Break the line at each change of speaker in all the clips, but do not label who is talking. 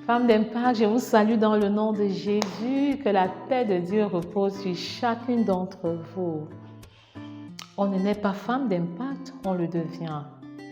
Femme d'impact, je vous salue dans le nom de Jésus. Que la paix de Dieu repose sur chacune d'entre vous. On ne naît pas femme d'impact, on le devient.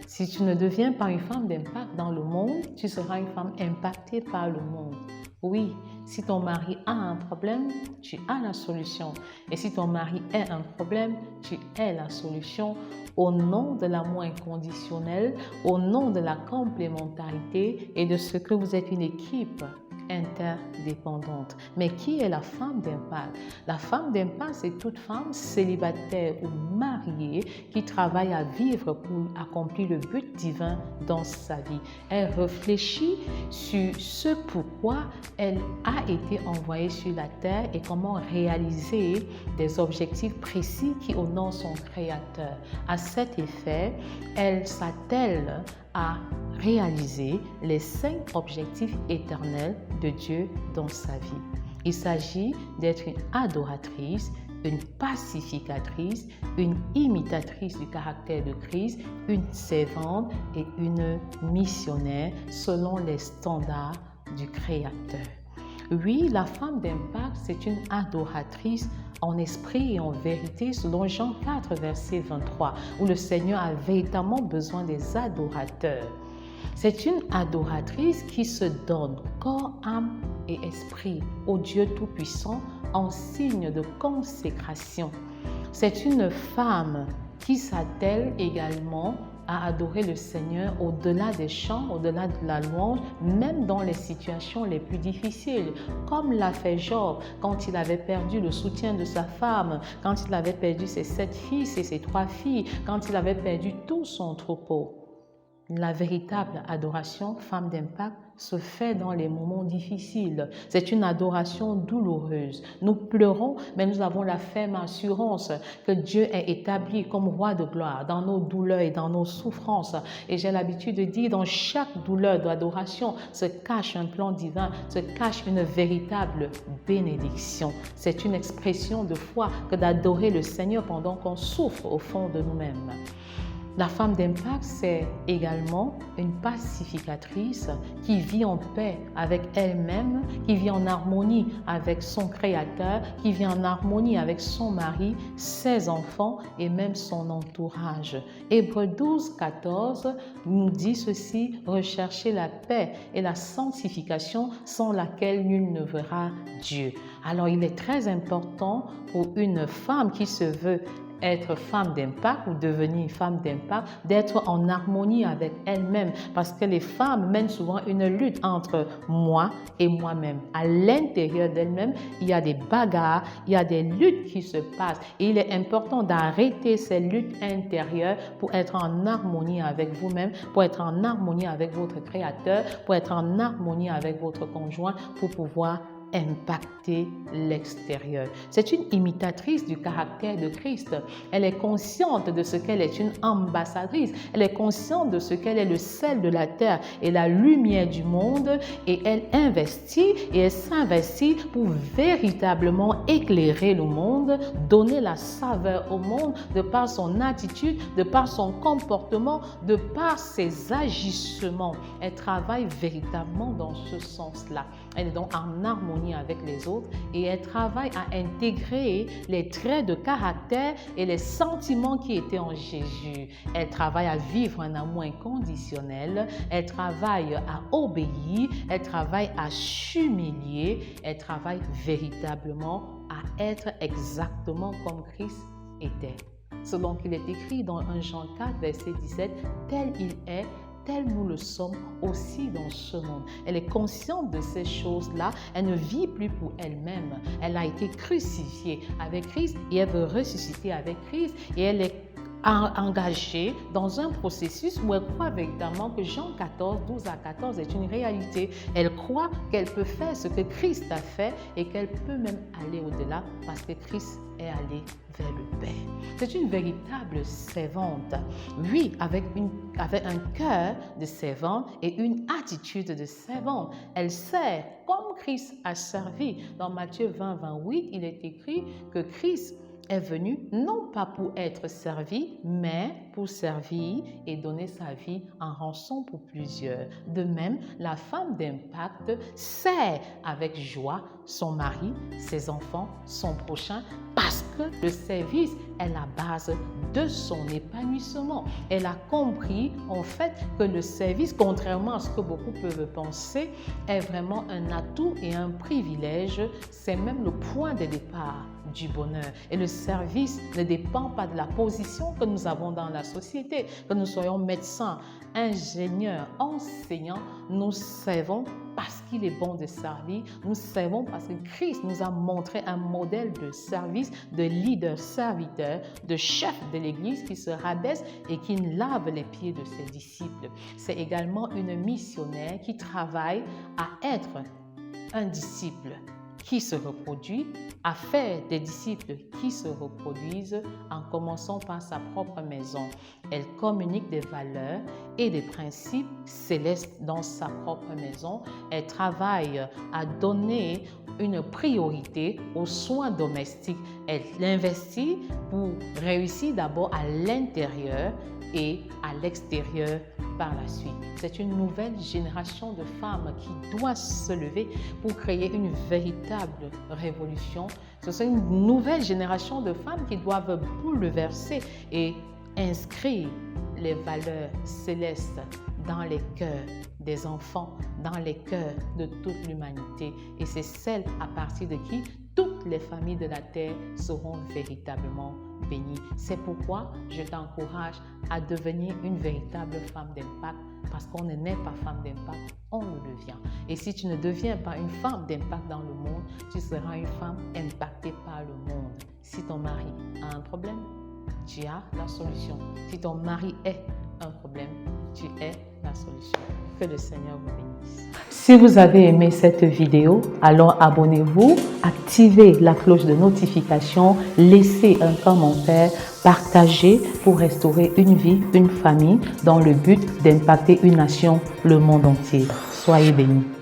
Si tu ne deviens pas une femme d'impact dans le monde, tu seras une femme impactée par le monde. Oui, si ton mari a un problème, tu as la solution. Et si ton mari a un problème, tu es la solution. Au nom de l'amour inconditionnel, au nom de la complémentarité et de ce que vous êtes une équipe interdépendante. Mais qui est la femme d'impact? La femme d'impact, c'est toute femme célibataire ou mariée qui travaille à vivre pour accomplir le but divin dans sa vie. Elle réfléchit sur ce pourquoi elle a été envoyée sur la terre et comment réaliser des objectifs précis qui honorent son Créateur. À cet effet, elle s'attelle à réaliser les 5 objectifs éternels de Dieu dans sa vie. Il s'agit d'être une adoratrice, une pacificatrice, une imitatrice du caractère de Christ, une servante et une missionnaire selon les standards du Créateur. Oui, la femme d'impact, c'est une adoratrice en esprit et en vérité, selon Jean 4, verset 23, où le Seigneur a véritablement besoin des adorateurs. C'est une adoratrice qui se donne corps, âme et esprit au Dieu Tout-Puissant en signe de consécration. C'est une femme qui s'attelle également à adorer le Seigneur au-delà des chants, au-delà de la louange, même dans les situations les plus difficiles, comme l'a fait Job quand il avait perdu le soutien de sa femme, quand il avait perdu ses 7 fils et ses 3 filles, quand il avait perdu tout son troupeau. La véritable adoration, femme d'impact, se fait dans les moments difficiles. C'est une adoration douloureuse. Nous pleurons, mais nous avons la ferme assurance que Dieu est établi comme roi de gloire dans nos douleurs et dans nos souffrances. Et j'ai l'habitude de dire, dans chaque douleur d'adoration se cache un plan divin, se cache une véritable bénédiction. C'est une expression de foi que d'adorer le Seigneur pendant qu'on souffre au fond de nous-mêmes. La femme d'impact, c'est également une pacificatrice qui vit en paix avec elle-même, qui vit en harmonie avec son Créateur, qui vit en harmonie avec son mari, ses enfants et même son entourage. Hébreux 12, 14 nous dit ceci: recherchez la paix et la sanctification sans laquelle nul ne verra Dieu. Alors il est très important pour une femme qui se veut être femme d'impact ou devenir une femme d'impact, d'être en harmonie avec elle-même, parce que les femmes mènent souvent une lutte entre moi et moi-même. À l'intérieur d'elle-même, il y a des bagarres, il y a des luttes qui se passent et il est important d'arrêter ces luttes intérieures pour être en harmonie avec vous-même, pour être en harmonie avec votre Créateur, pour être en harmonie avec votre conjoint, pour pouvoir impacter l'extérieur. C'est une imitatrice du caractère de Christ. Elle est consciente de ce qu'elle est une ambassadrice. Elle est consciente de ce qu'elle est le sel de la terre et la lumière du monde et elle investit et elle s'investit pour véritablement éclairer le monde, donner la saveur au monde de par son attitude, de par son comportement, de par ses agissements. Elle travaille véritablement dans ce sens-là. Elle est donc en harmonie avec les autres et elle travaille à intégrer les traits de caractère et les sentiments qui étaient en Jésus. Elle travaille à vivre un amour inconditionnel, elle travaille à obéir, elle travaille à s'humilier, elle travaille véritablement à être exactement comme Christ était. Selon qu'il est écrit dans 1 Jean 4, verset 17, tel il est, tel nous le sommes aussi dans ce monde. Elle est consciente de ces choses-là. Elle ne vit plus pour elle-même. Elle a été crucifiée avec Christ et elle veut ressusciter avec Christ. Et elle est engagée dans un processus où elle croit véritablement que Jean 14, 12 à 14 est une réalité. Elle croit qu'elle peut faire ce que Christ a fait et qu'elle peut même aller au-delà parce que Christ est allé vers le Père. C'est une véritable servante. Oui, avec un cœur de servante et une attitude de servante. Elle sert comme Christ a servi. Dans Matthieu 20, 28, il est écrit que Christ est venu non pas pour être servi, mais pour servir et donner sa vie en rançon pour plusieurs. De même, la femme d'impact sert avec joie son mari, ses enfants, son prochain, parce que le service est la base de son épanouissement. Elle a compris en fait que le service, contrairement à ce que beaucoup peuvent penser, est vraiment un atout et un privilège. C'est même le point de départ du bonheur. Et le service ne dépend pas de la position que nous avons dans la société. Que nous soyons médecins, ingénieurs, enseignants, nous servons parce qu'il est bon de servir. Nous servons parce que Christ nous a montré un modèle de service, de leader serviteur, de chef de l'Église qui se rabaisse et qui lave les pieds de ses disciples. C'est également une missionnaire qui travaille à être un disciple qui se reproduit, à faire des disciples qui se reproduisent en commençant par sa propre maison. Elle communique des valeurs et des principes célestes dans sa propre maison. Elle travaille à donner une priorité aux soins domestiques. Elle investit pour réussir d'abord à l'intérieur et à l'extérieur par la suite. C'est une nouvelle génération de femmes qui doit se lever pour créer une véritable révolution. Ce sont une nouvelle génération de femmes qui doivent bouleverser et inscrire les valeurs célestes dans les cœurs des enfants, dans les cœurs de toute l'humanité. Et c'est celle à partir de qui toutes les familles de la terre seront véritablement bénies. C'est pourquoi je t'encourage à devenir une véritable femme d'impact, parce qu'on ne naît pas femme d'impact, on le devient. Et si tu ne deviens pas une femme d'impact dans le monde, tu seras une femme impactée par le monde. Si ton mari a un problème, tu as la solution. Si ton mari est un problème, tu es la solution. Que le Seigneur vous bénisse. Si vous avez aimé cette vidéo, alors abonnez-vous, activez la cloche de notification, laissez un commentaire, partagez pour restaurer une vie, une famille dans le but d'impacter une nation, le monde entier. Soyez bénis.